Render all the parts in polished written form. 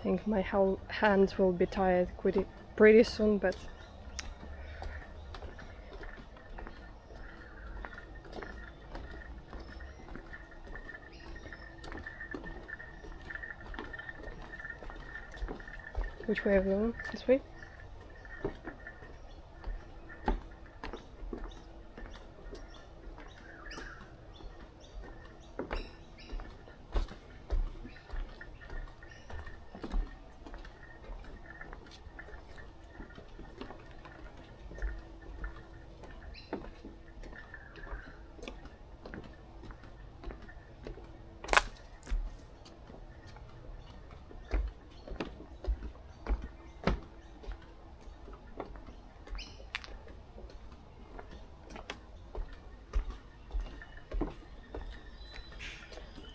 I think my hands will be tired pretty soon, but which way are we going? This way?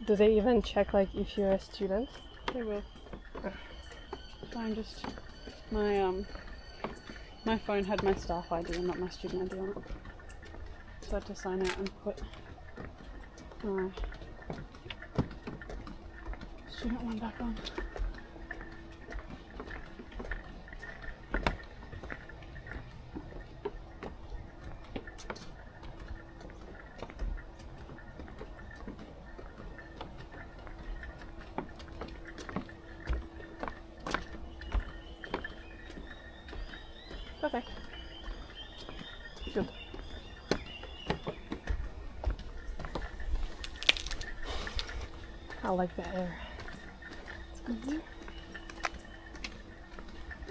Do they even check like if you're a student? They will. I'm just my phone had my staff ID and not my student ID on it. So I had to sign out and put my student one back on. Perfect. Good. I like the air. Mm-hmm.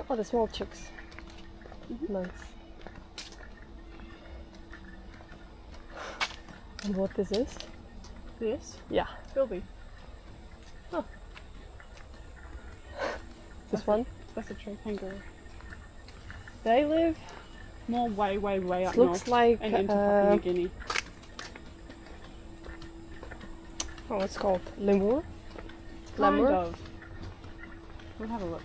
Oh, the small chicks. Mm-hmm. Nice. And what is this? This? Yeah. Bilby. Oh. This one? That's a tree kangaroo. They live more way up Looks north like and into Papua New Guinea. Oh, it's called lemur. Kind Lemur. of. We'll have a look.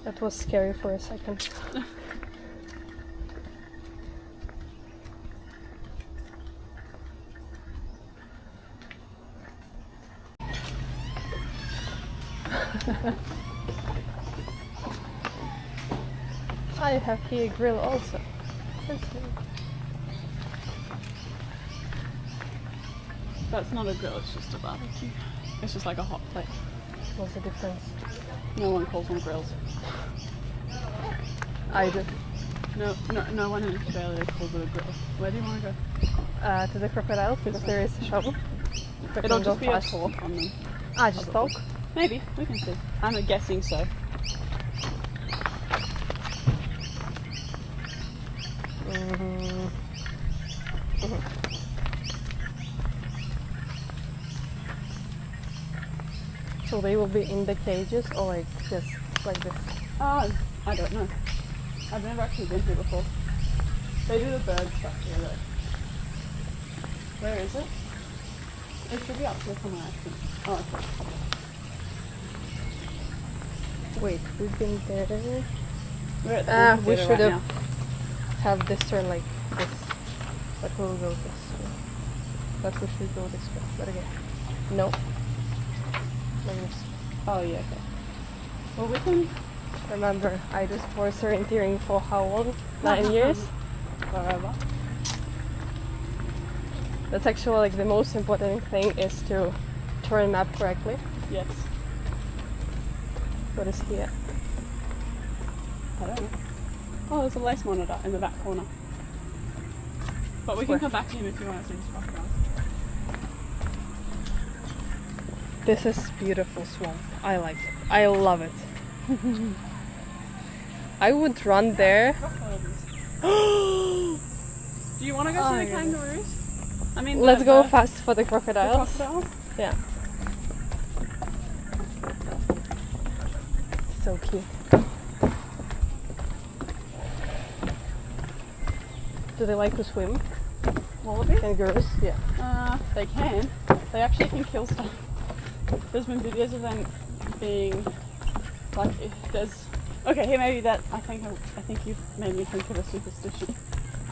That was scary for a second. I have here grill also. That's not a grill, it's just a barbecue. It's just like a hot plate. What's the difference? No one calls them grills. I do. No one in Australia calls it a grill. Where do you want to go? To the crocodiles because there is a shovel. It'll just be a talk on them. Ah, just talk? Maybe, we can see. I'm guessing so. So they will be in the cages or like just like this? I don't know. I've never actually been here before. They do the bird stuff here though. Where is it? It should be up here somewhere, I think. Oh, okay. Wait, we've been there. We're at the We theatre should right have this turn like this. But we'll go this way. But we should go this way. But again. No. Like this. now. Oh yeah, okay. Well, we can... Remember, I just forced orienteering for how long? 9 years? Forever. That's actually like the most important thing is to turn map correctly. Yes. What is here? I don't know. Oh, there's a lace monitor in the back corner. But we can Where? come back to him if you want to see this crocodile. This is beautiful swamp. I like it. I love it. I would run there. Do you want to go Oh, see the yeah. kangaroos? I mean, Let's go the fast for the crocodiles. crocodiles. Yeah. So cute. Do they like to swim? Wallabies? Kangaroos? Yeah. They can. They actually can kill stuff. There's been videos of them being like if there's okay, maybe that I think you've made me think of a superstition.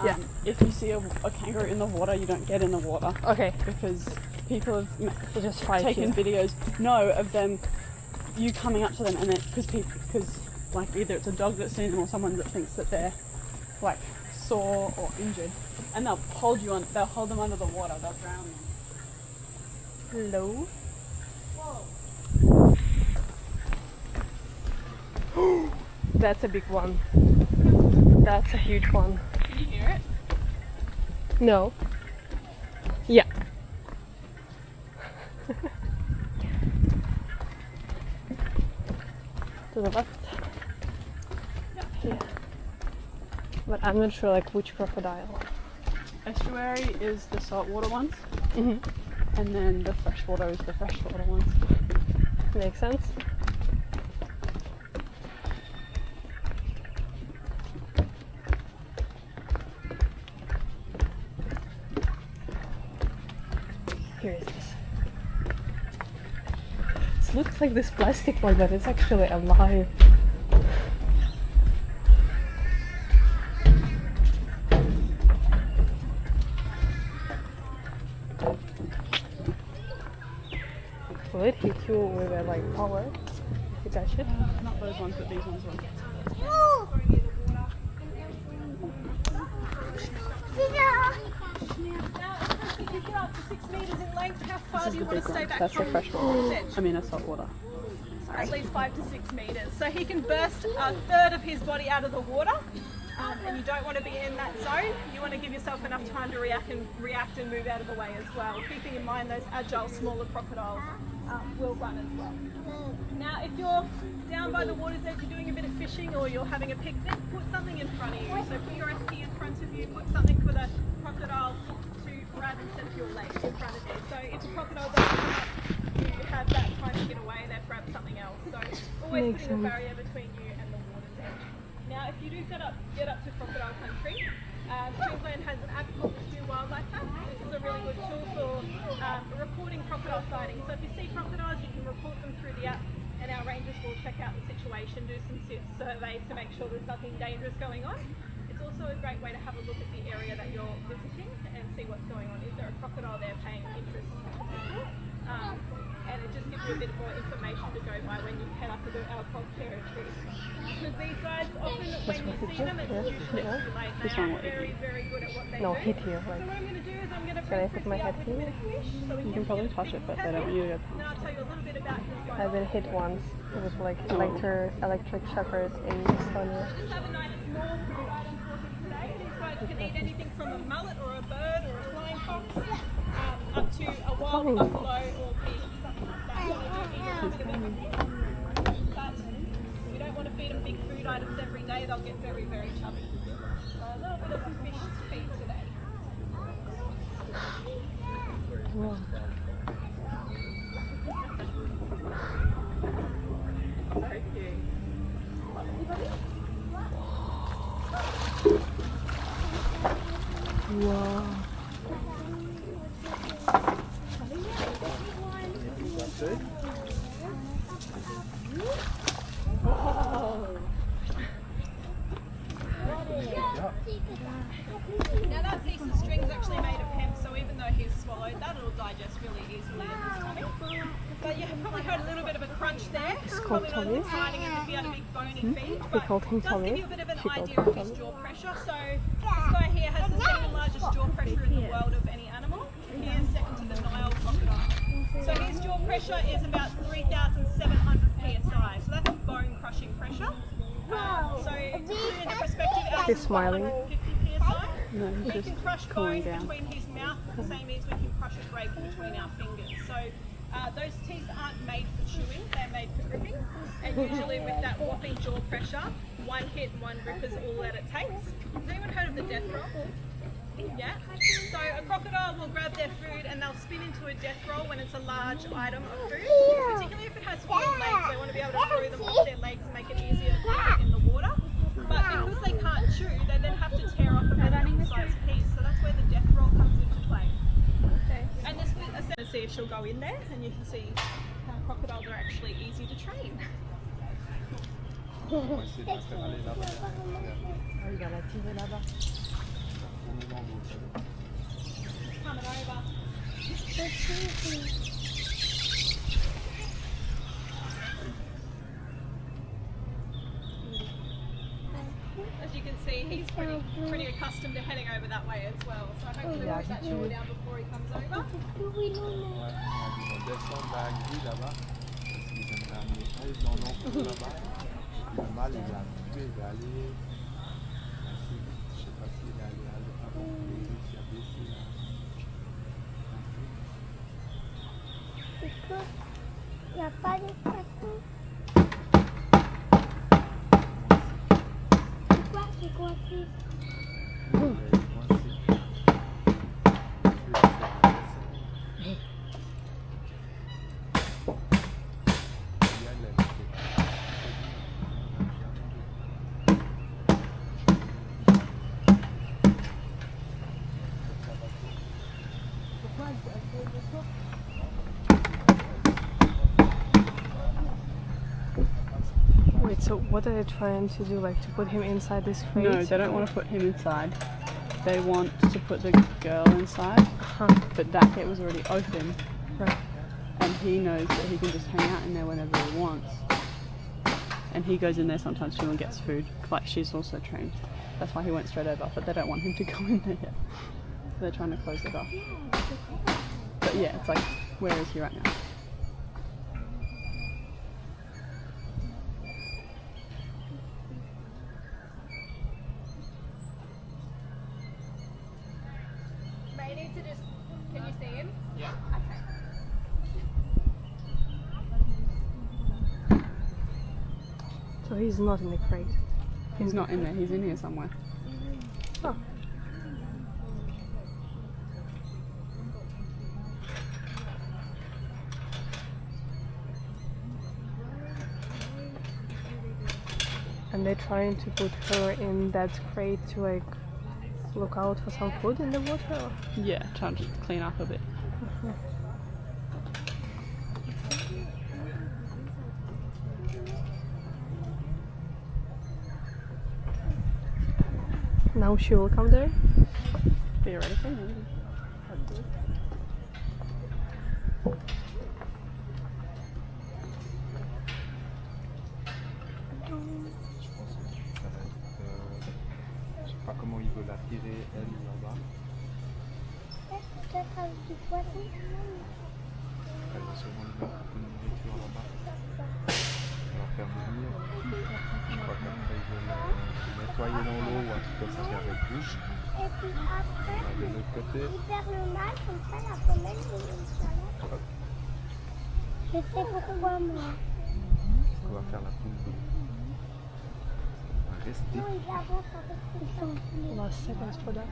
Yeah. If you see a kangaroo in the water, you don't get in the water. Okay. Because people have They just fight taken you. videos, of them, you coming up to them, and then because like either it's a dog that's seen them or someone that thinks that they're like sore or injured, and they'll hold them under the water, they'll drown them. Hello? Whoa. That's a big one. That's a huge one. Can you hear it? No. Yeah. To the left. Yeah. But I'm not sure like which crocodile. Estuary is the saltwater ones, Mm-hmm. and then the freshwater is the freshwater ones. Makes sense. Here is this. It looks like this plastic one, but it's actually alive. Will it hit you with a like power if you touch it? Not those ones, but these ones will. If you get up to 6 metres in length, how far do you want to stay back That's the from freshwater. the edge? I mean, a saltwater. At least 5 to 6 metres. So he can burst a third of his body out of the water, and you don't want to be in that zone. You want to give yourself enough time to react and move out of the way as well. Keeping in mind those agile, smaller crocodiles will run as well. Now, if you're down by the water's edge, you're doing a bit of fishing or you're having a picnic, put something in front of you. So put your ST in front of you, put something for the crocodile to grab instead of your legs in front of you. So if a crocodile does come up, you have that time to get away, they've grabbed something else. So always putting a barrier between you and the water's edge. Now, if you do get up to crocodile country, Queensland has an app called the New Wildlife App. This is a really good tool for reporting crocodile sightings. So if you see crocodiles, you can report them through the app, and our rangers will check out the situation, do some surveys to make sure there's nothing dangerous going on. It's also a great way to have a look at the area that you're visiting and see what's going on. Is there a crocodile there paying interest? And it just gives you a bit more information to go by when you head up into our COG territory. Because these guys, often when you see them, it's usually too late. They are very, very good at what they No, do. hit here. So Like, what I'm going to do is I'm going to can I put my head with a bit here? of fish. So we You can probably touch it, but they don't want you to go. Now I'll tell you a little bit about his guys. I've been hit once. It was like electric shockers in Estonia. Just have a nice small food item for him today. These guys can eat anything from a mullet or a bird or a flying fox up to a wild Flying buffalo fox. or pig, something like that. So they do eat a little bit of everything. But we don't want to feed them big food items every day. They'll get very, very chubby. So a little bit of a fish to feed today. Wow. Very cute. Wow. Now that piece of string is actually made of hemp, so even though he's swallowed that, it'll digest really easily in his tummy. But you have probably heard a little bit of a crunch there. It's called Probably tummy. deciding if he had a big bony feed, We but called him it does Tommy. give you a bit of an She called idea him of his Tommy. jaw pressure. So this guy here has the second largest jaw pressure in the world of any animal. He is second to the Nile crocodile. So his jaw pressure is about 3,700 psi. So that's bone crushing pressure. So to put it into perspective, ours He's is smiling. 150 psi. No, We he's can just crush bone cooling down. between his mouth the same as we can crush a grape between our fingers. So those teeth aren't made for chewing, they're made for gripping. And usually with that whopping jaw pressure, one hit, one grip is all that it takes. Has anyone heard of the death roll? Yeah? So a crocodile will grab their food and they'll spin into a death roll when it's a large item of food. Particularly if it has 4 legs, they want to be able to throw them off their legs and make it easier to put it in the water. But because they can't chew, they then have to tear off a medium-sized piece. So that's where the death roll comes into play. Okay. And this will see if she'll go in there, and you can see how crocodiles are actually easy to train. On va essayer de la faire aller là-bas. Ah, il va la tirer là-bas. Tourner dans l'eau, ça va. Coming over. As you can see, he's pretty accustomed to heading over that way as well. So hopefully we'll get that door down before he comes over. Ouais, on a dit on descend la grille là-bas. Parce qu'ils aimeraient amener elle dans l'enclos là-bas. Et puis le mâle, il est habitué, il va aller assez vite. Je sais pas s'il est allé avant que les réussi à baisser là. Il n'y a pas de poisson. C'est quoi c'est Wait, so what are they trying to do? Like to put him inside this crate? No, they don't want to put him inside. They want to put the girl inside, but that gate was already open. Right. And he knows that he can just hang out in there whenever he wants. And he goes in there sometimes too and gets food. Like she's also trained. That's why he went straight over. But they don't want him to go in there yet. So they're trying to close it off. But yeah, it's like, where is he right now? May need to just, can you see him? Yeah. Okay. So he's not in the crate. He's not in there. He's in here somewhere. Oh. And they're trying to put her in that crate to like look out for some food in the water? Or? Yeah, trying to clean up a bit. Now she will come there? Theoretically, maybe. Ça va être, je sais pas comment il veut la tirer elle là-bas. peut-être avec du poisson. Elle va sûrement lui mettre un peu de nourriture là-bas. Elle va faire venir. Je crois qu'après ils veulent nettoyer dans l'eau ou un truc comme ça avec bouche. Et puis après, On va de l'autre côté. il perd le mâle, comme ça la femelle est une Hop. Je sais pourquoi moi. On va faire la poule. On va rester. Non, il avance avec ses dents. Last seconds for that.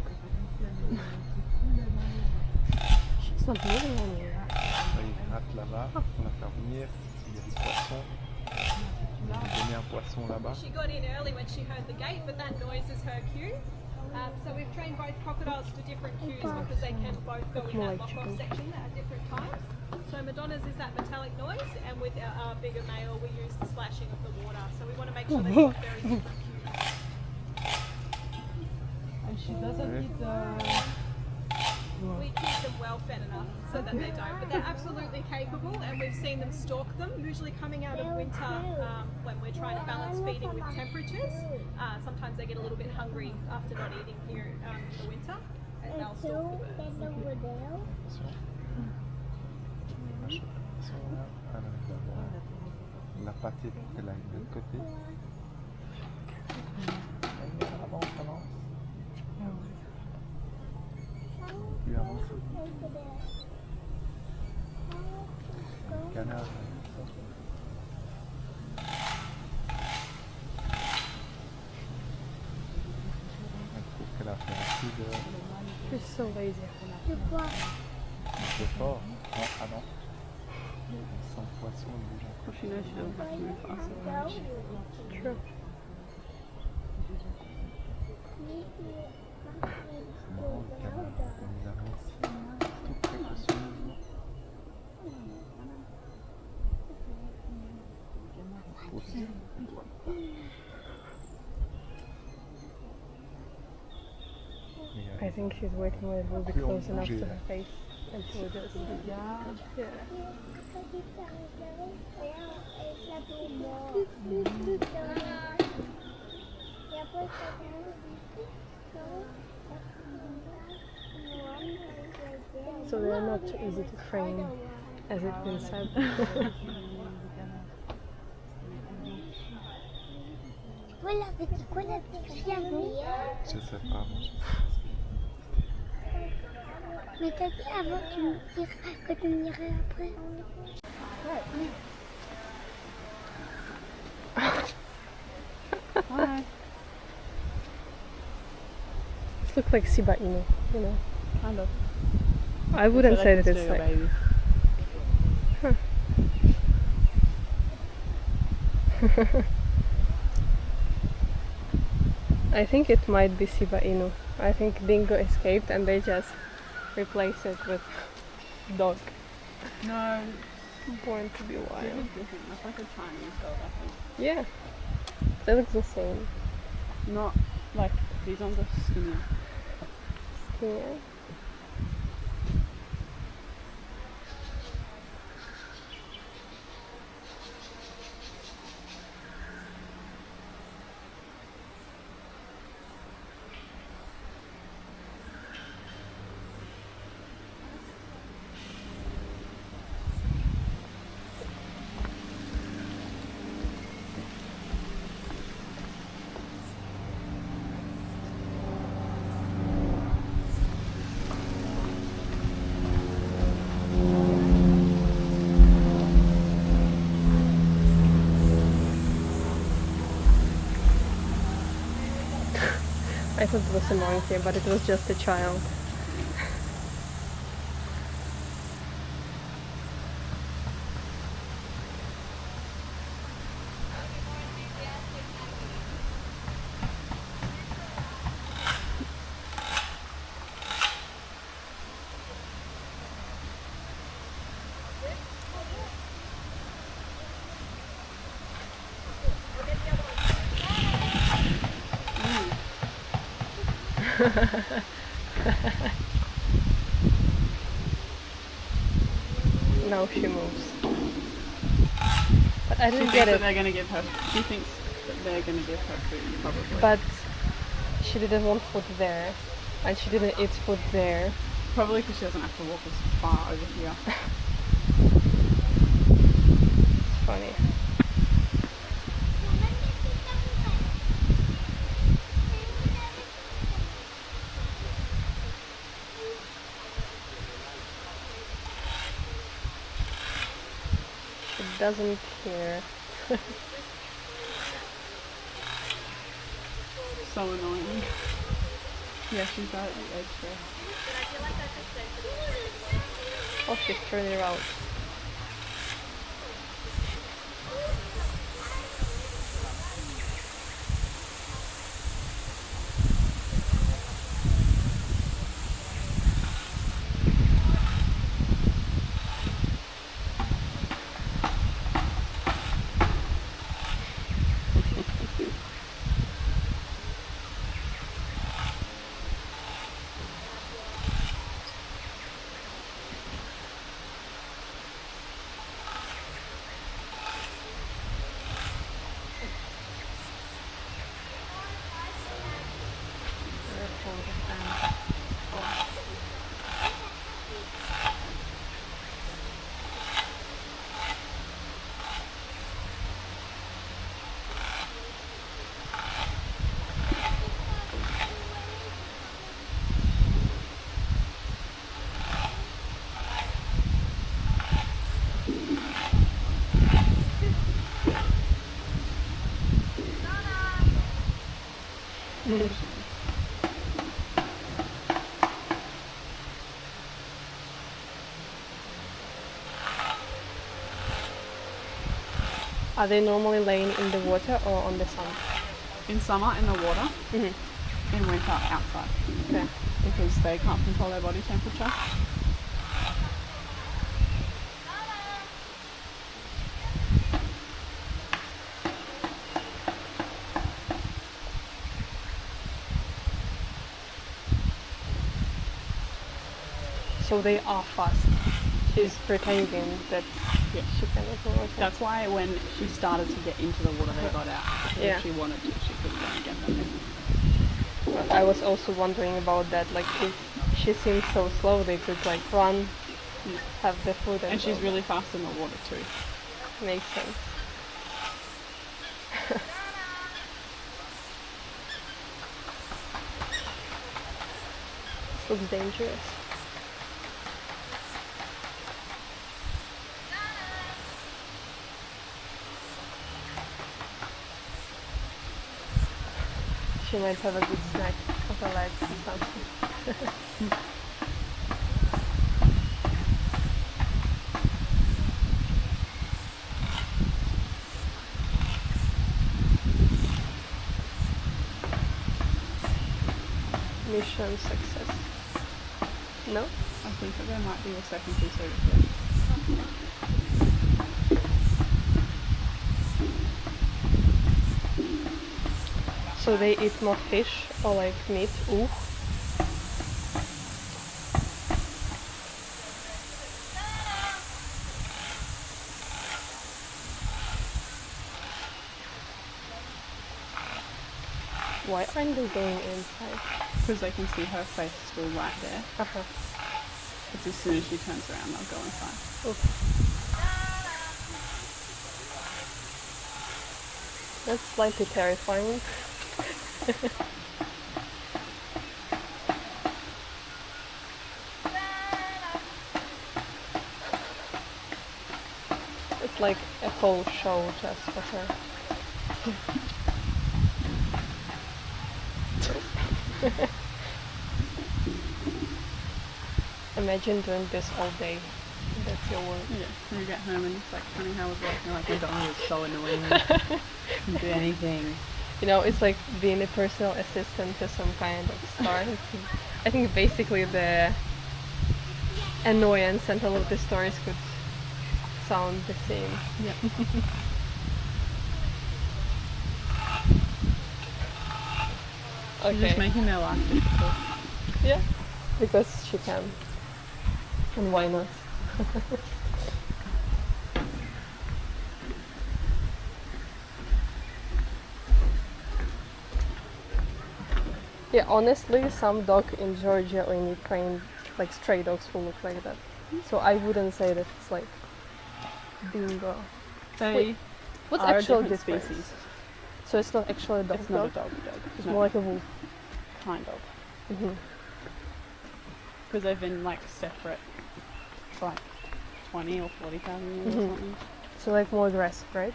She's not moving anywhere. Là, il gratte là-bas. On va faire venir. Il y a des poissons. On va donner un poisson là-bas. She got in early when she heard the gate, but that noise is her cue. So we've trained both crocodiles to different cues because they can both go in that lock-off section at different times. So Madonna's is that metallic noise, and with our bigger male we use the splashing of the water. So we want to make sure they've got very different cues. And she doesn't eat We keep them well fed enough so that they don't, but they're absolutely capable, and we've seen them stalk them, usually coming out of winter when we're trying to balance feeding with temperatures. Sometimes they get a little bit hungry after not eating here in the winter, and they'll stalk the birds. La pâtée pour qu'elle aille de l'autre côté. Avance, avance. Plus avance. Canard. Je trouve qu'elle a fait un coup de... She's so lazy. De quoi? de fort. Non, ah non. Sans poisson, il bouge un peu. She knows she doesn't have to move fast. True. Non, le canard, comme ils avancent, tout précautionneusement. aussi. I think she's waiting when it will be Après, on close enough to bougeait, her là. face. And she will just... Yeah. So they're not too easy to train, as it's been said. Voilà, c'est quoi la petite fille avant? Je sais pas, moi. Mais t'as dit avant que tu me dirais après. Hi. It looks like Shiba Inu, you know. Kind of. I wouldn't feel say like that it's it's still like... a baby. I think it might be Shiba Inu. I think Dingo escaped and they just replaced it with dog. No, Born to be it wild. is different. That's like a Chinese dog, I think. Yeah, that looks the same. Not like these ones are skinnier. Yeah. I thought it was a monkey, but it was just a child. Now she moves. But I She didn't thinks get that it. they're gonna give her. She thinks that they're gonna give her food, probably. But she didn't want food there, and she didn't eat food there. Probably because she doesn't have to walk as far over here. It's funny. She doesn't care. So annoying. Yeah, she's at the edge there. Oh, she's turning around. Are they normally laying in the water or on the sun? In summer, in the water. Mm-hmm. In winter, outside. Okay. Because they can't control their body temperature. So they are fast. She's pretending that Yeah. she cannot go. Okay. That's why when she started to get into the water, they got out. Because Yeah. if she wanted to, she could go and get them. I was also wondering about that. Like, if she seems so slow, they could like run, have the food, And she's go. really fast in the water too. Makes sense. This looks dangerous. She might have a good snack of her legs or something. Mission success. No? I think that there might be a second piece over here. So they eat more fish or like meat? Ooh. Why aren't they going inside? Because they can see her face still right there. Uh-huh. Because as soon as she turns around, they'll go inside. Oof. That's slightly terrifying. It's like a whole show just for her. Imagine doing this all day. That's your work. Yeah. When you get home and it's like, honey, how was work? You're like, your dog is so annoying. Can't do anything. You know, it's like being a personal assistant to some kind of star. I think basically the annoyance and all of the stories could sound the same. Yeah. Okay. You're just making their life difficult. Yeah, because she can. And why not? Yeah, honestly, some dog in Georgia or in Ukraine, like stray dogs, will look like that. So I wouldn't say that it's like bingo. They Wait, what's are a actual different difference? species. So it's not actually a dog. It's not a dog. It's No, more like a wolf. kind of. Hmm. Because they've been like separate for like 20 or 40,000 years or Mhm. something. So like more aggressive, right?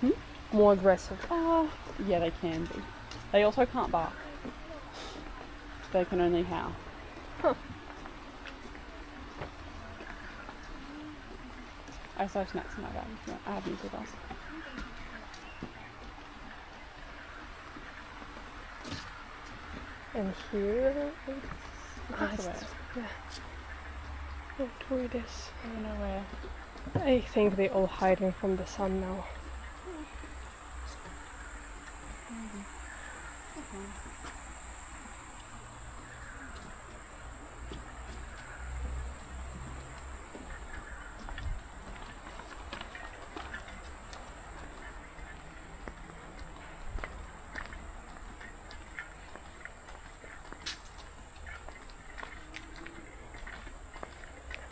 Hmm? More aggressive. Yeah, they can be. They also can't bark. They can only howl. Huh. I also have snacks in my bag. If you want. I have these with us. And here it's That's nice. away. Yeah. Oh, do this. I don't know where. I think they all hiding from the sun now.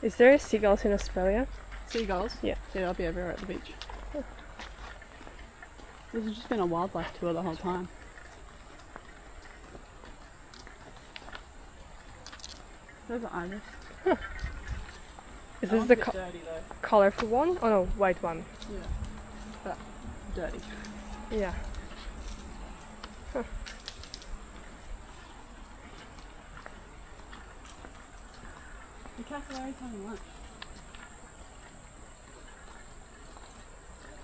Is there seagulls in Australia? Seagulls? Yeah. Yeah, they'll be everywhere at the beach. This has just been a wildlife tour the whole time. There's an iris. Is That this one's the a bit dirty though. colorful one? Oh no, white one. Yeah. But dirty. Yeah. The cassowaries having lunch.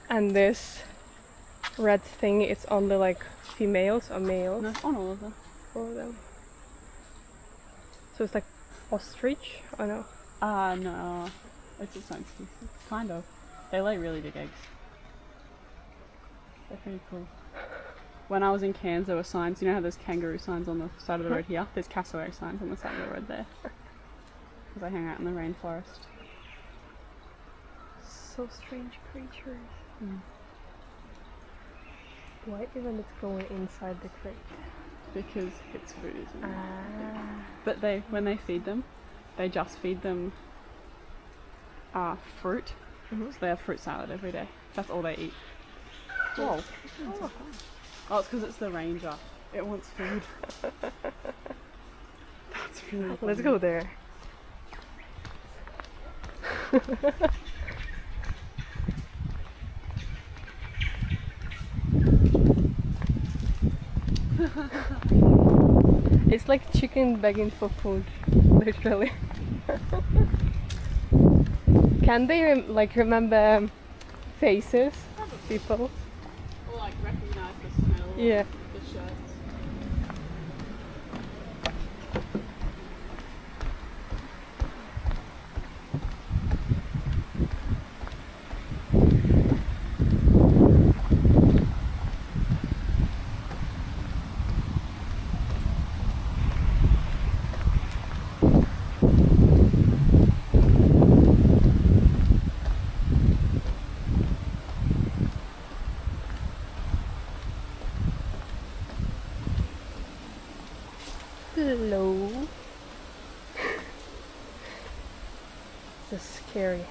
And this red thing, it's only like females or males? No, on all of them. All of them. So it's like ostrich? Oh no. No. It's its own species. Kind of. They lay really big eggs. They're pretty cool. When I was in Cairns, there were signs. You know how there's kangaroo signs on the side of the road here? There's cassowary signs on the side of the road there. because I hang out in the rainforest. So strange creatures. Mm. Why even it's going inside the crate? Because it's food, isn't it? Ah. But when they feed them, they just feed them fruit. Mhm. So they have fruit salad every day. That's all they eat. Whoa. Oh, it's because it's the ranger. It wants food. That's really funny. Let's go there. It's like chicken begging for food, literally. Can they remember faces? People? Or like recognise the smell Yeah. of the shirts. Hello. This is scary.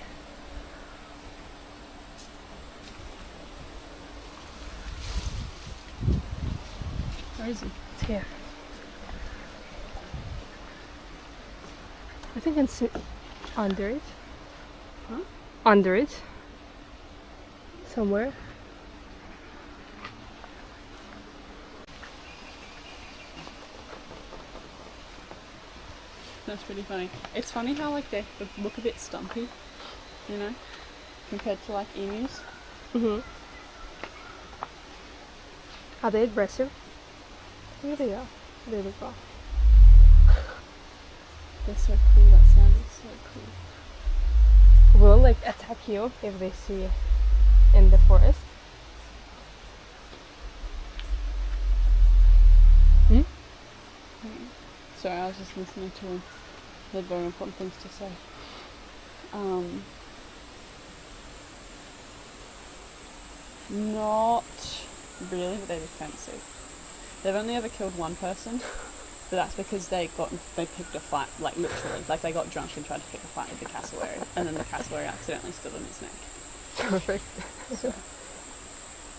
Where is he? It's here. I think it's under it. Huh? Under it. Somewhere. That's pretty funny. It's funny how like they look a bit stumpy, you know, compared to like emus. Mhm. Are they aggressive? Yeah, they are. They look off. They're so cool. That sound is so cool. Will like attack you if they see you in the forest. Hmm? Sorry, I was just listening to him. He had very important things to say. Not really, but they're defensive. They've only ever killed one person, but that's because they picked a fight, like literally, like they got drunk and tried to pick a fight with the cassowary, and then the cassowary accidentally stood on his neck. Perfect. So,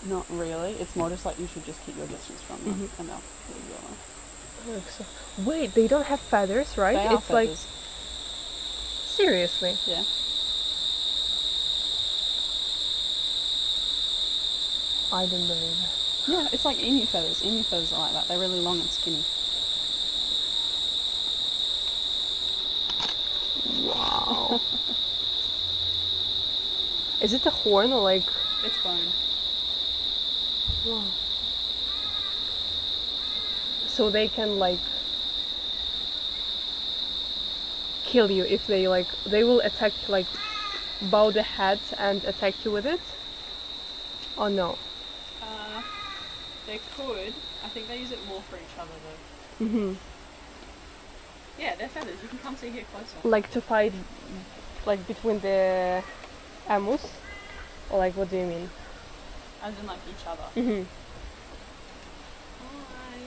not really. It's more just like you should just keep your distance from them, and they'll leave you alone. Wait, they don't have feathers, right? They are It's like feathers. seriously. Yeah. I don't believe it. Yeah, it's like emu feathers. Emu feathers are like that. They're really long and skinny. Wow. Is it a horn or like? It's bone. Wow. So they can like kill you if they like. They will attack like bow the head and attack you with it. Oh no. They could. I think they use it more for each other though. Mhm. Yeah, they're feathers. You can come see here closer. Like to fight, like between the emus, or like what do you mean? As in like each other. Mhm. Hi.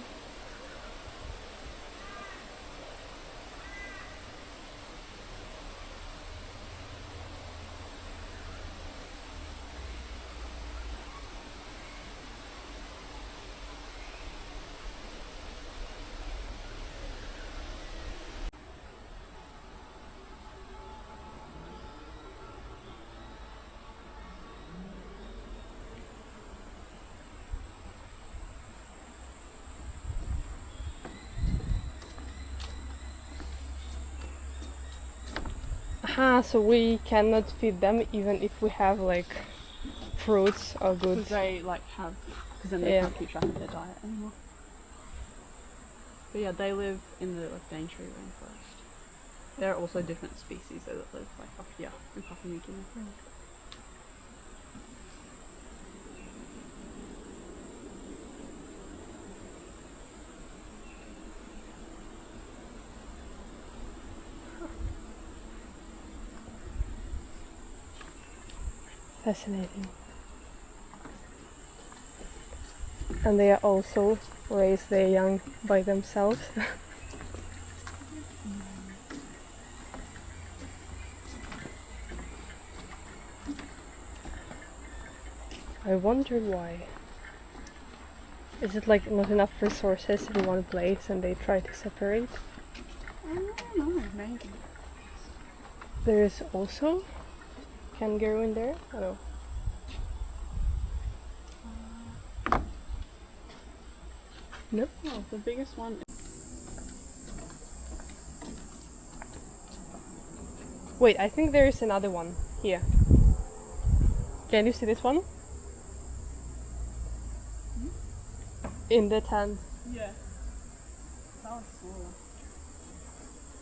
Aha, so we cannot feed them even if we have like fruits or Because goods. they like have, because then they Yeah. can't keep track of their diet anymore. But yeah, they live in the like Daintree rainforest. There are also different species though that live like up here in Papua New Guinea. Fascinating. And they also raise their young by themselves. I wonder why. Is it like not enough resources in one place and they try to separate? I don't know, maybe. There is also kangaroo in there? I don't know. No? Oh, the biggest one. Wait, I think there is another one here. Can you see this one? In the tent. Yeah. That was smaller.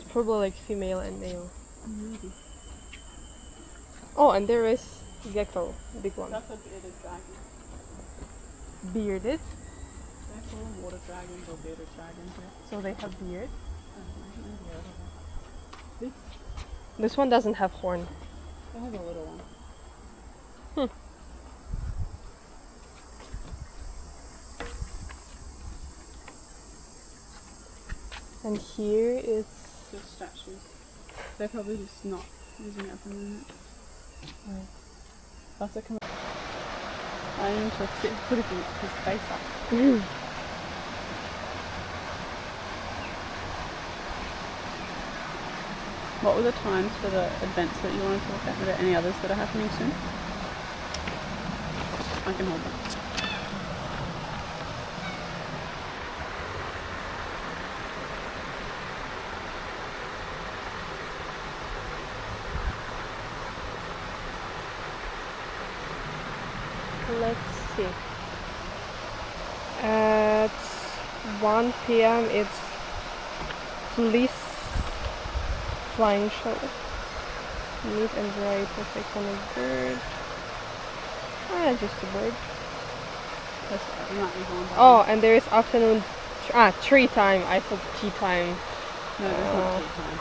It's probably like female and male. Maybe. Oh, and there is gecko, big one. That's a bearded dragon. Bearded, They call them water dragons or bearded dragons. Yeah. so they have beard. This This one doesn't have horn. they have a little one. And here it's Just statues. They're probably just not using it at the moment. Right. That's a I need to sit, put his face up. What were the times for the events that you wanted to look at? Are there any others that are happening soon? I can hold them. Let's see. At 1 p.m. it's fleece flying show. Meet and dry perfect on a bird. Ah, just a bird. That's you might be going Oh, and there is afternoon tree time. I thought tea time. no, there's not tea time.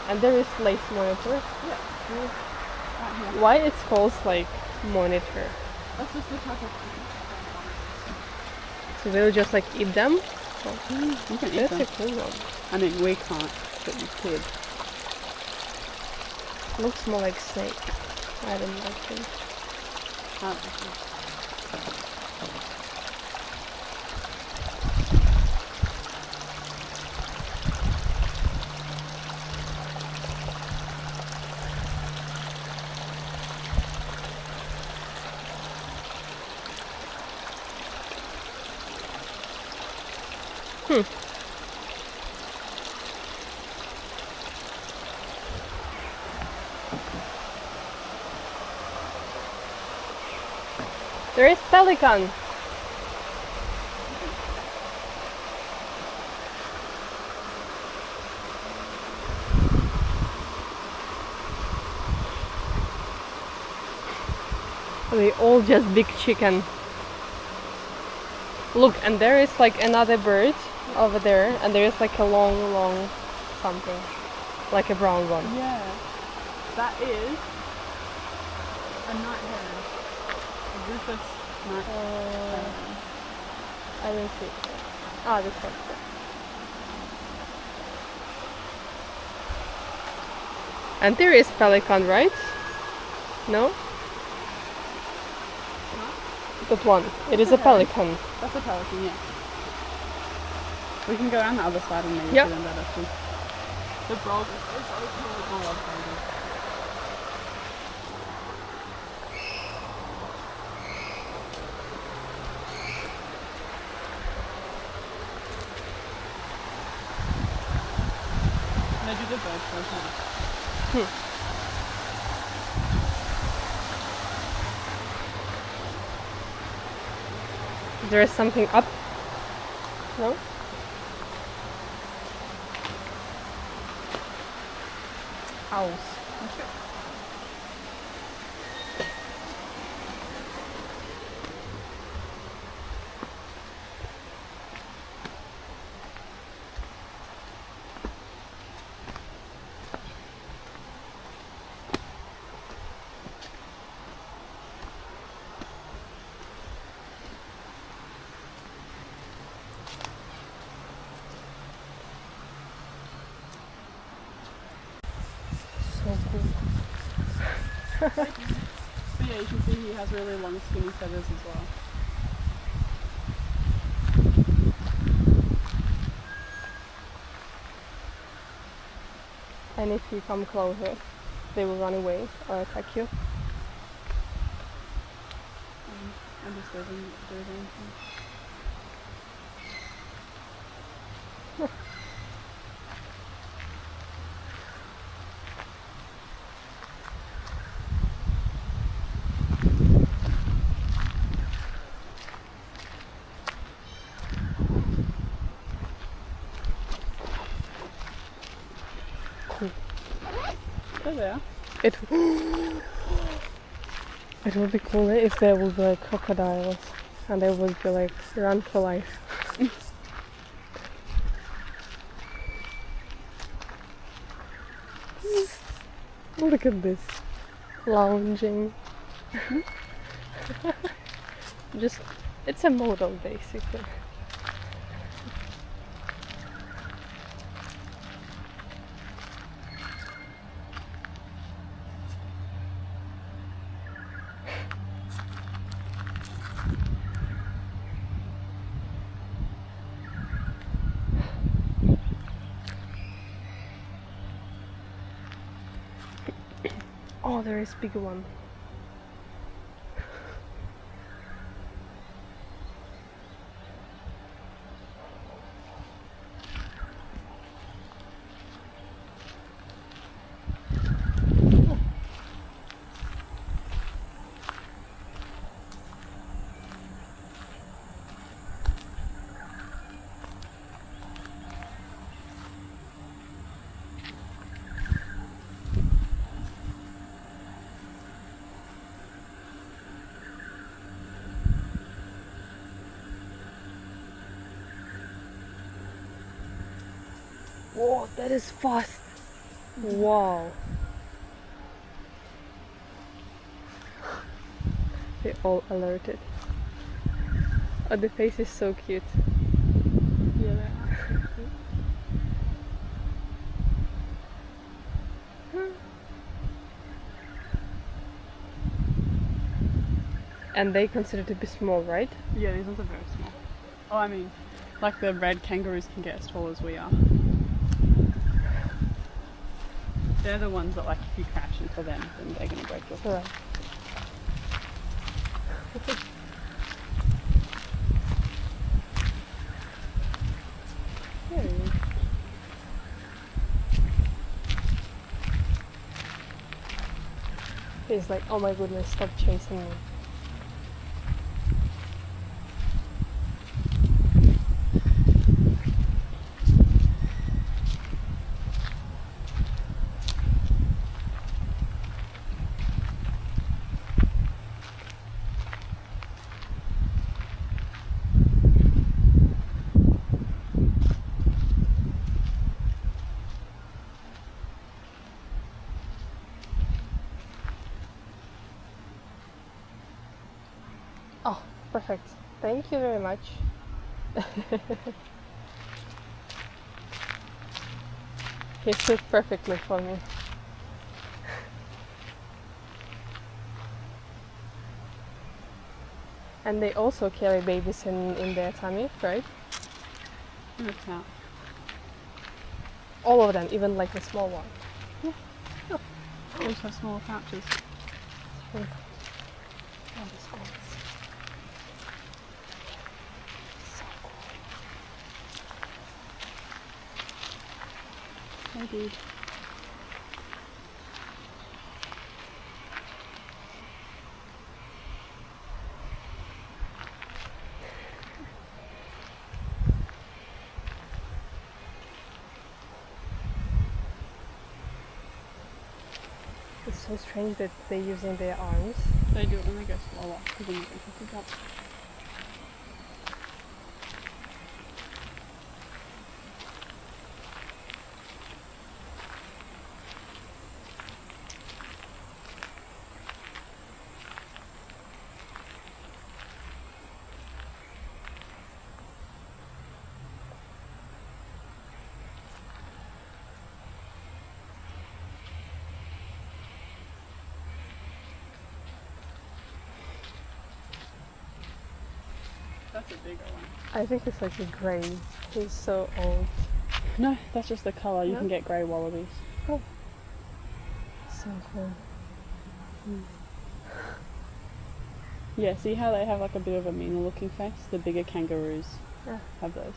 And there is lace monitor. Yeah. Right here. Why it's called like monitor? That's just the type of So they'll just like eat them? you can eat That's them. a cool one. I mean, we can't, but you could. Looks more like snake. I don't like them. There is pelican. They all just big chicken. Look, and there is like another bird over there, and there is like a long something, like a brown one. Yeah, that is a night heron. A rufous night heron. I didn't see it. Ah, this one. And there is pelican, right? No? That one. It is a pelican. That's a pelican, yeah. We can go around the other side and maybe Yep. see them better too. The frog is so cool. I love frogs. They do the bird show too. There is something up. No? Owls. But yeah, you can see he has really long skinny feathers as well. And if you come closer, they will run away or attack you. I'm just leaving it do anything. There they are. It it would be cooler if there would be like crocodiles and they would be like run for life. Look at this. Lounging. Just it's a model basically. Oh, there is bigger one. Whoa, that is fast. Wow. They all alerted. Oh, the face is so cute. Yeah, they are. And they consider to be small, right? Yeah, these ones are very small. Oh, I mean, like the red kangaroos can get as tall as we are. They're the ones that, like, if you crash into them, then they're going to break your foot. Right. He's like, oh my goodness, stop chasing me. Oh, perfect. Thank you very much. He fit perfectly for me. And they also carry babies in their tummy, right? In the pouch. All of them, even like the small one. They just have smaller pouches. Oh, this one is so cool. Hey, dude. It's so strange that they're using their arms. They do it when they go slower, because then you can pick it up. That's a bigger one. I think it's like a grey. He's so old. No, that's just the colour. You No? can get grey wallabies. So cool. Yeah, see how they have like a bit of a meaner looking face? The bigger kangaroos Yeah. have those.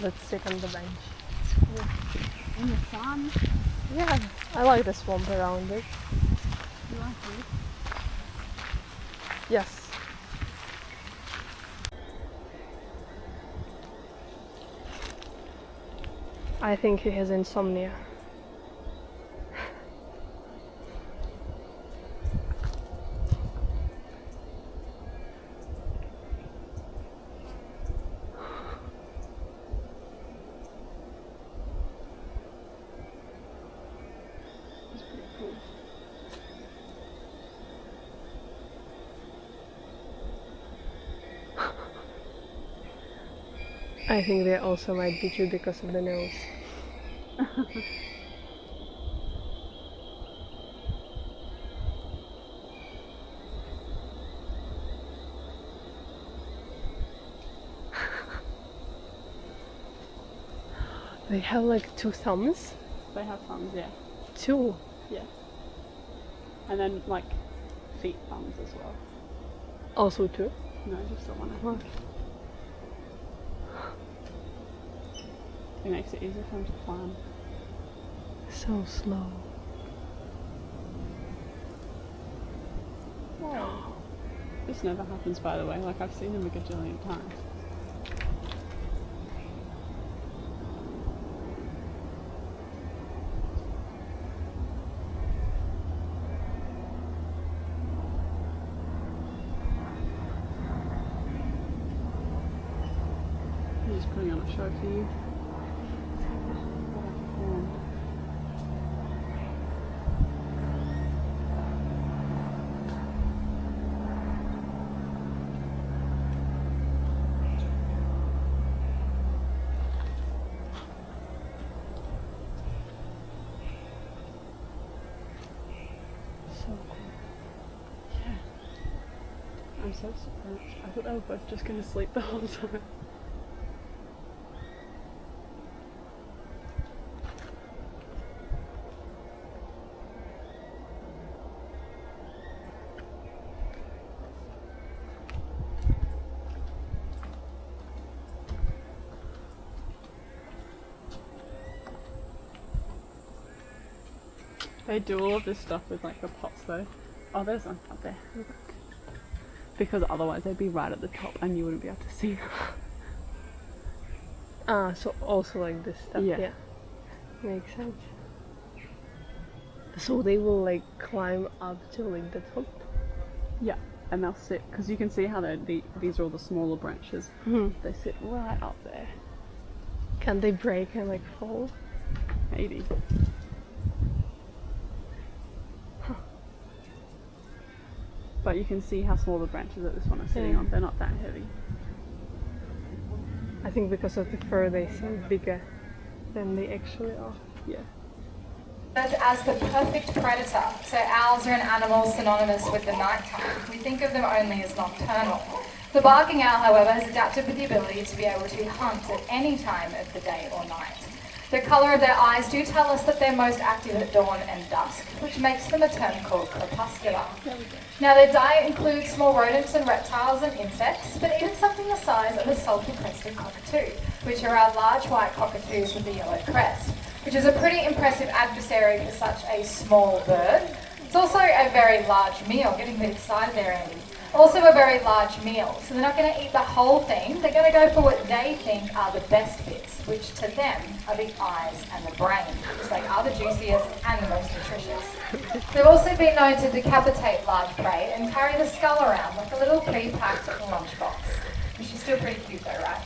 Let's sit on the bench. In the sun. Yeah, I like the swamp around it. You like it? Yes. I think he has insomnia. I think they also might beat you because of the nose. They have like 2 thumbs. They have thumbs, yeah. 2. Yeah. And then like feet thumbs as well. Also 2. No, just the one. I What? think. It makes it easier for them to climb. So slow. Whoa. This never happens, by the way. Like, I've seen them a gajillion times. I'm just putting on a show for you. So cool. Yeah. I'm so surprised. I thought they were both just going to sleep the whole time. They do all of this stuff with like the pots though. Oh, there's one up there. Because otherwise they'd be right at the top and you wouldn't be able to see them. Ah, so also like this stuff. Yeah. Yeah. Makes sense. So they will like climb up to like the top. Yeah, and they'll sit, because you can see how these are all the smaller branches. They sit right up there. Can they break and like fall? Maybe. But you can see how small the branches that this one is sitting Yeah. on. They're not that heavy. I think because of the fur they seem bigger than they actually are. Yeah. As the perfect predator, so owls are an animal synonymous with the nighttime. We think of them only as nocturnal. The barking owl, however, has adapted with the ability to be able to hunt at any time of the day or night. The colour of their eyes do tell us that they're most active at dawn and dusk, which makes them a term called crepuscular. Now their diet includes small rodents and reptiles and insects, but even something the size of a salty-crested cockatoo, which are our large white cockatoos with the yellow crest, which is a pretty impressive adversary for such a small bird. It's also a very large meal, getting a bit excited there, Andy. Also a very large meal, so they're not going to eat the whole thing, they're going to go for what they think are the best bits, which to them are the eyes and the brain, which they are the juiciest and the most nutritious. They've also been known to decapitate large prey and carry the skull around like a little pre-packed lunchbox, which is still pretty cute though, right?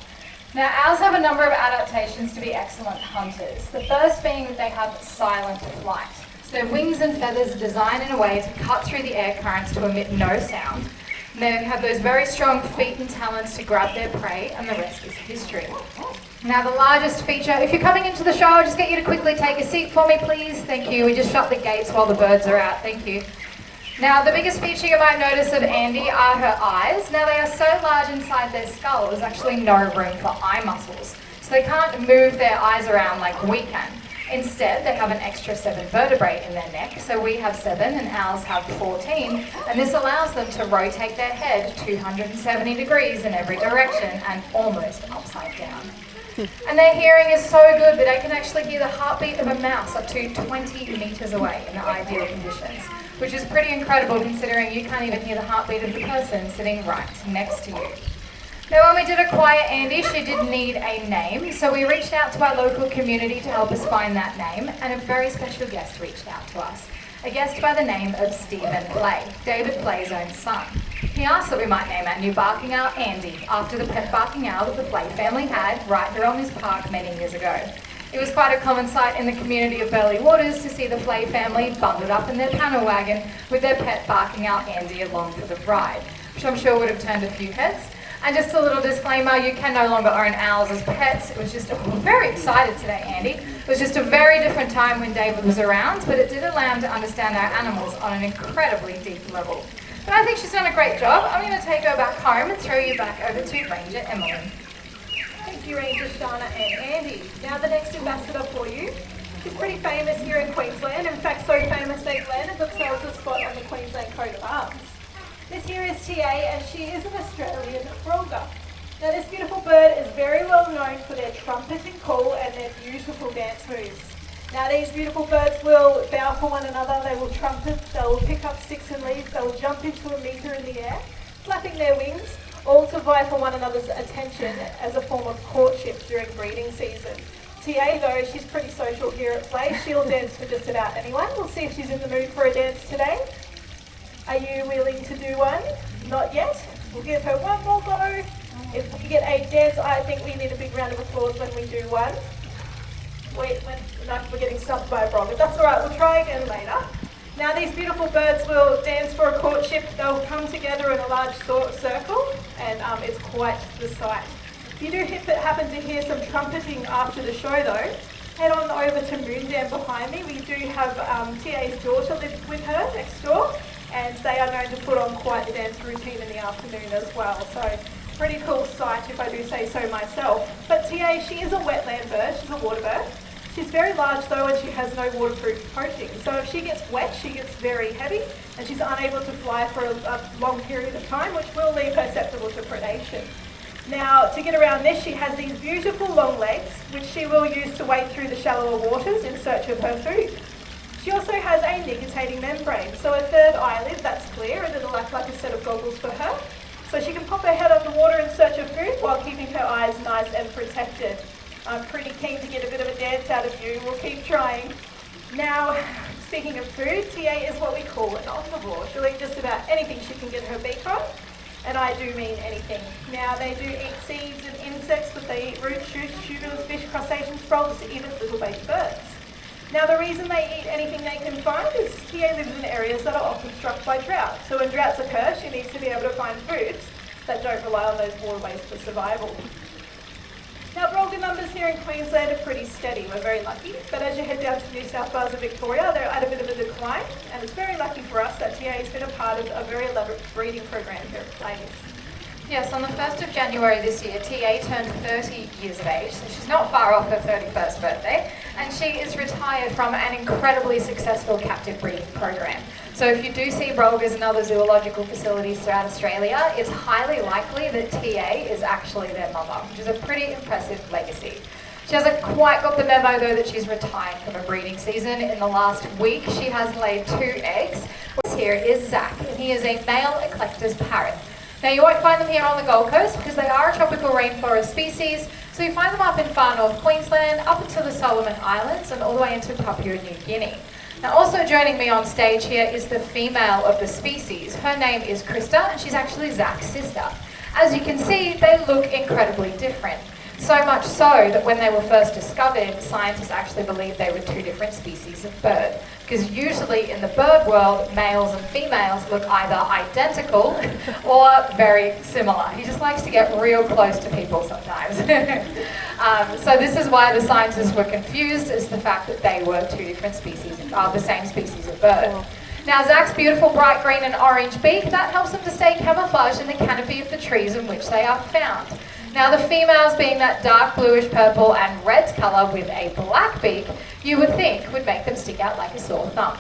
Now, owls have a number of adaptations to be excellent hunters. The first being that they have silent flight. So their wings and feathers are designed in a way to cut through the air currents to emit no sound. And they have those very strong feet and talons to grab their prey, and the rest is history. Now, the largest feature, if you're coming into the show, I'll just get you to quickly take a seat for me, please. Thank you. We just shut the gates while the birds are out. Thank you. Now, the biggest feature you might notice of Andy are her eyes. Now, they are so large inside their skull, there's actually no room for eye muscles. So they can't move their eyes around like we can. Instead, they have an extra 7 vertebrae in their neck. So we have 7 and owls have 14. And this allows them to rotate their head 270 degrees in every direction and almost upside down. And their hearing is so good that they can actually hear the heartbeat of a mouse up to 20 meters away in the ideal conditions, which is pretty incredible considering you can't even hear the heartbeat of the person sitting right next to you. Now, when we did acquire Andy, she did need a name, so we reached out to our local community to help us find that name, and a very special guest reached out to us. A guest by the name of Stephen Play, David Play's own son. He asked that we might name our new barking owl Andy, after the pet barking owl that the Play family had right here on this park many years ago. It was quite a common sight in the community of Burleigh Waters to see the Play family bundled up in their panel wagon with their pet barking owl Andy along for the ride, which I'm sure would have turned a few heads. And just a little disclaimer, you can no longer own owls as pets. It was just, we're very excited today, Andy. It was just a very different time when David was around, but it did allow him to understand our animals on an incredibly deep level. But I think she's done a great job. I'm going to take her back home and throw you back over to Ranger Emily. Thank you, Ranger Shana and Andy. Now the next ambassador for you. She's pretty famous here in Queensland. In fact, so famous they've landed themselves a spot on the Queensland coat of arms. This here is TA, and she is an Australian frogger. Now this beautiful bird is very well known for their trumpeting call and their beautiful dance moves. Now these beautiful birds will bow for one another, they will trumpet, they will pick up sticks and leaves, they will jump into a meter in the air, flapping their wings, all to vie for one another's attention as a form of courtship during breeding season. TA though, she's pretty social here at Play, she'll dance for just about anyone. We'll see if she's in the mood for a dance today. Are you willing to do one? Not yet. We'll give her one more go. If we get a dance, I think we need a big round of applause when we do one. Wait, we're getting stumped by a frog, but that's all right, we'll try again later. Now these beautiful birds will dance for a courtship. They'll come together in a large circle, and it's quite the sight. If you do happen to hear some trumpeting after the show though, head on over to Moon Dam behind me. We do have TA's daughter lives with her next door, and they are known to put on quite the dance routine in the afternoon as well. So pretty cool sight if I do say so myself. But TA, she is a wetland bird, she's a water bird. She's very large though, and she has no waterproof coating. So if she gets wet, she gets very heavy, and she's unable to fly for a long period of time, which will leave her susceptible to predation. Now, to get around this, she has these beautiful long legs, which she will use to wade through the shallower waters in search of her food. She also has a nictitating membrane, so a third eyelid that's clear, and it'll act like a set of goggles for her. So she can pop her head underwater in search of food while keeping her eyes nice and protected. I'm pretty keen to get a bit of a dance out of you. We'll keep trying. Now, speaking of food, TA is what we call an omnivore. She'll eat just about anything she can get her beak on, and I do mean anything. Now, they do eat seeds and insects, but they eat roots, shoots, tubulars, fish, crustaceans, frogs, even little baby birds. Now, the reason they eat anything they can find is TA lives in areas that are often struck by drought. So when droughts occur, she needs to be able to find foods that don't rely on those waterways for survival. Now, frogger numbers here in Queensland are pretty steady. We're very lucky. But as you head down to New South Wales and Victoria, they're at a bit of a decline. And it's very lucky for us that TA has been a part of a very elaborate breeding program here at Plains. Yes, on the 1st of January this year, TA turned 30 years of age, so she's not far off her 31st birthday, and she is retired from an incredibly successful captive breeding program. So if you do see brolgas in other zoological facilities throughout Australia, it's highly likely that TA is actually their mother, which is a pretty impressive legacy. She hasn't quite got the memo though that she's retired from a breeding season. In the last week, she has laid 2 eggs. This here is Zach, and he is a male eclectus parrot. Now you won't find them here on the Gold Coast because they are a tropical rainforest species, so you find them up in far north Queensland, up into the Solomon Islands and all the way into Papua New Guinea. Now also joining me on stage here is the female of the species. Her name is Krista, and she's actually Zach's sister. As you can see, they look incredibly different. So much so that when they were first discovered, scientists actually believed they were 2 different species of bird. Because usually in the bird world, males and females look either identical or very similar. He just likes to get real close to people sometimes. So this is why the scientists were confused, is the fact that they were 2 different species, the same species of bird. Now Zach's beautiful bright green and orange beak, that helps them to stay camouflaged in the canopy of the trees in which they are found. Now the females, being that dark bluish purple and red colour with a black beak, you would think would make them stick out like a sore thumb.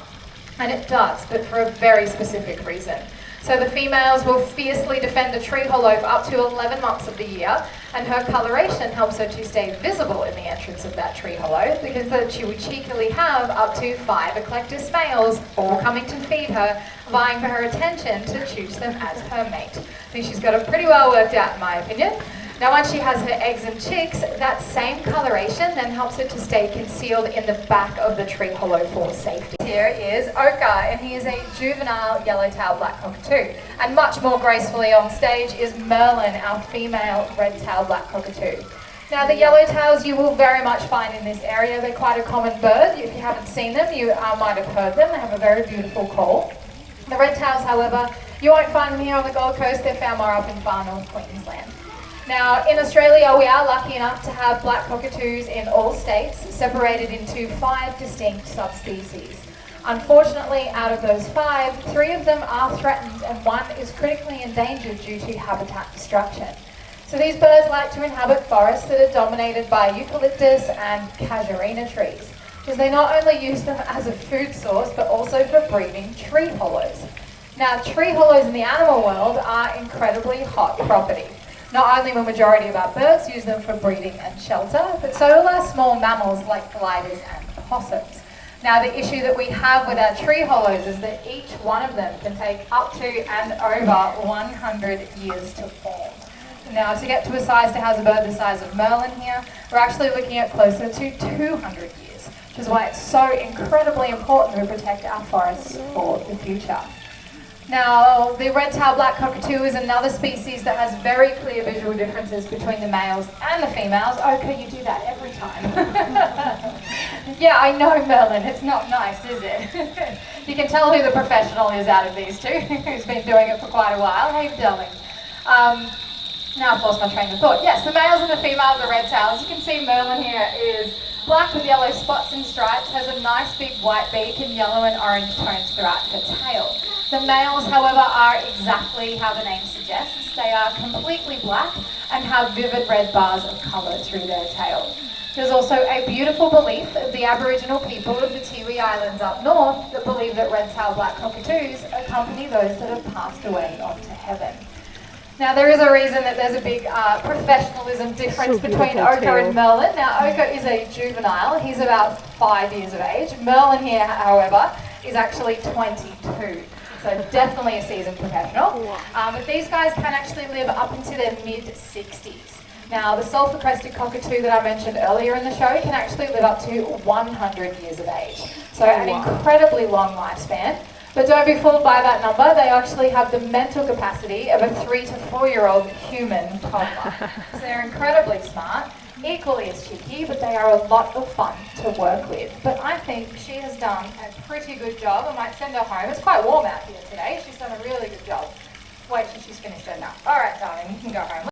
And it does, but for a very specific reason. So the females will fiercely defend a tree hollow for up to 11 months of the year, and her coloration helps her to stay visible in the entrance of that tree hollow, because she would cheekily have up to 5 eclectus males all coming to feed her, vying for her attention to choose them as her mate. I think she's got it pretty well worked out in my opinion. Now once she has her eggs and chicks, that same coloration then helps her to stay concealed in the back of the tree hollow for safety. Here is Oka, and he is a juvenile yellow-tailed black cockatoo. And much more gracefully on stage is Merlin, our female red-tailed black cockatoo. Now the yellowtails you will very much find in this area. They're quite a common bird. If you haven't seen them, you might have heard them. They have a very beautiful call. The red-tails, however, you won't find them here on the Gold Coast. They're found more up in far north Queensland. Now, in Australia, we are lucky enough to have black cockatoos in all states, separated into 5 distinct subspecies. Unfortunately, out of those 5, 3 of them are threatened and 1 is critically endangered due to habitat destruction. So these birds like to inhabit forests that are dominated by eucalyptus and casuarina trees, because they not only use them as a food source, but also for breeding tree hollows. Now, tree hollows in the animal world are incredibly hot property. Not only will majority of our birds use them for breeding and shelter, but so will our small mammals like gliders and possums. Now the issue that we have with our tree hollows is that each one of them can take up to and over 100 years to form. Now to get to a size to house a bird the size of Merlin here, we're actually looking at closer to 200 years, which is why it's so incredibly important to protect our forests for the future. Now, the red-tailed black cockatoo is another species that has very clear visual differences between the males and the females. Okay, you do that every time. Yeah, I know, Merlin, it's not nice, is it? You can tell who the professional is out of these two, who's been doing it for quite a while. Hey, darling. Now I've lost my train of thought. Yes, the males and the females are red-tails. You can see Merlin here is black with yellow spots and stripes, has a nice big white beak and yellow and orange tones throughout her tail. The males, however, are exactly how the name suggests. They are completely black and have vivid red bars of colour through their tail. There's also a beautiful belief of the Aboriginal people of the Tiwi Islands up north that believe that red-tailed black cockatoos accompany those that have passed away on to heaven. Now there is a reason that there's a big professionalism difference between Oka and Merlin. Now Oka is a juvenile, he's about 5 years of age. Merlin here, however, is actually 22. So definitely a seasoned professional. But these guys can actually live up into their mid-60s. Now the sulphur-crested cockatoo that I mentioned earlier in the show can actually live up to 100 years of age. So an incredibly long lifespan. But don't be fooled by that number. They actually have the mental capacity of a 3 to 4-year-old human toddler. So they're incredibly smart, equally as cheeky, but they are a lot of fun to work with. But I think she has done a pretty good job. I might send her home. It's quite warm out here today. She's done a really good job. Wait till she's finished her nap. All right, darling, you can go home.